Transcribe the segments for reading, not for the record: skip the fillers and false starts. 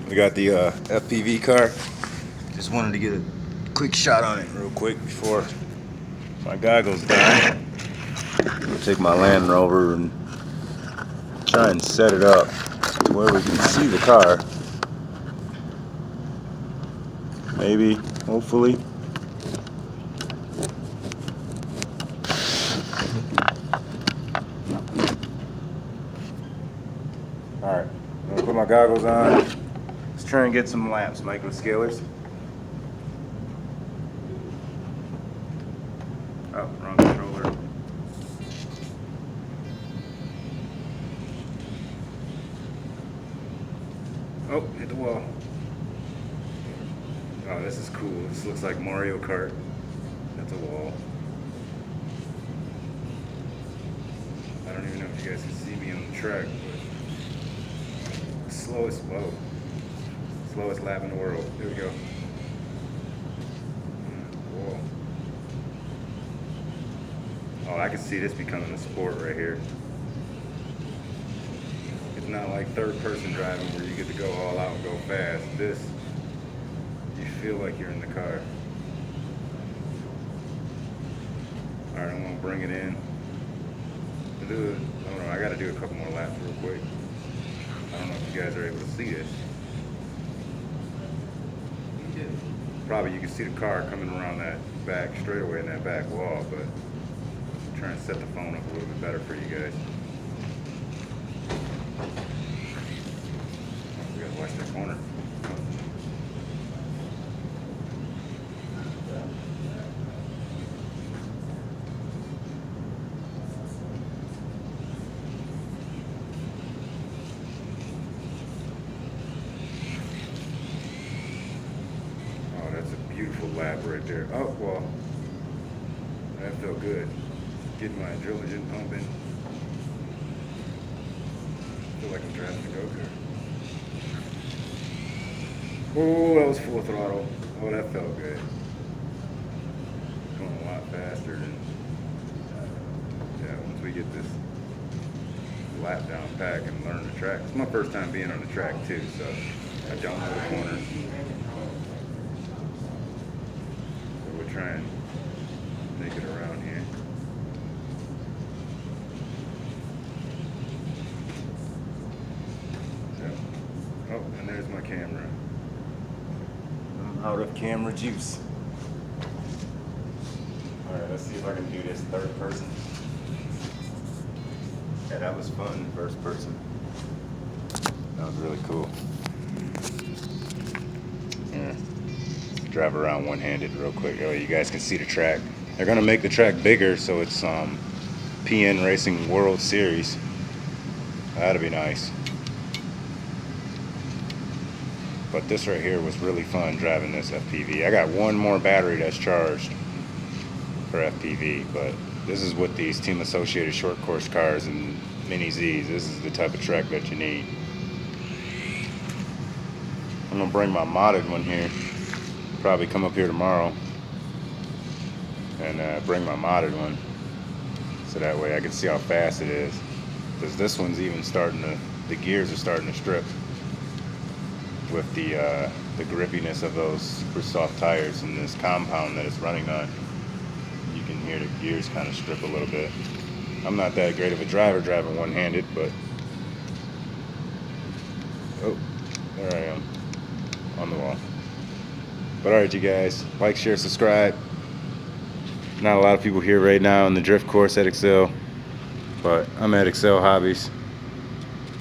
We got the FPV car. Just wanted to get a quick shot on it real quick before my goggles die. I'll take my Land Rover and try and set it up to where we can see the car. Maybe, hopefully. Alright, I'm gonna put my goggles on. Let's try and get some laps, micro scalers. Oh, wrong controller. Oh, hit the wall. Oh, this is cool. This looks like Mario Kart. That's a wall. I don't even know if you guys can see me on the track, but slowest lap in the world. Here we go. Whoa. Oh, I can see this becoming a sport right here. It's not like third-person driving where you get to go all out and go fast. This, you feel like you're in the car. All right, I'm gonna bring it in. Oh no, I gotta do a couple more laps real quick. I don't know if you guys are able to see this. Probably you can see the car coming around that back straightaway in that back wall, but I'm trying to set the phone up a little bit better for you guys. We gotta watch that corner. That's a beautiful lap right there. Oh, well, that felt good. Getting my adrenaline pumping. I feel like I'm driving a go-kart. Oh, that was full throttle. Oh, that felt good. Going a lot faster than, yeah, once we get this lap down pack and learn the track. It's my first time being on the track too, so I don't know the corners. Try and make it around here. Yep. Oh, and there's my camera. I'm out of camera juice. Alright, let's see if I can do this third person. Yeah, that was fun, first person. That was really cool. Yeah. Drive around one-handed real quick. Oh, you guys can see the track. They're gonna make the track bigger, so it's PN Racing World Series. That'd be nice. But this right here was really fun driving this FPV. I got one more battery that's charged for FPV, but this is what these Team Associated short course cars and Mini Z's. This is the type of track that you need. I'm gonna bring my modded one here. Probably come up here tomorrow and bring my modded one so that way I can see how fast it is, because this one's even starting to, the gears are starting to strip with the grippiness of those super soft tires and this compound that it's running on. You can hear the gears kind of strip a little bit. I'm not that great of a driver driving one-handed, but oh, there I am on the wall. But alright, you guys, like, share, subscribe. Not a lot of people here right now in the drift course at Excel, but I'm at Excel Hobbies.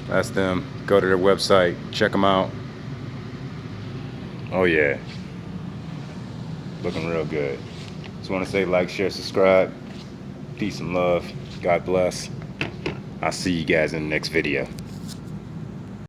That's them. Go to their website, check them out. Oh yeah, looking real good. Just want to say like, share, subscribe. Peace and love. God bless. I'll see you guys in the next video.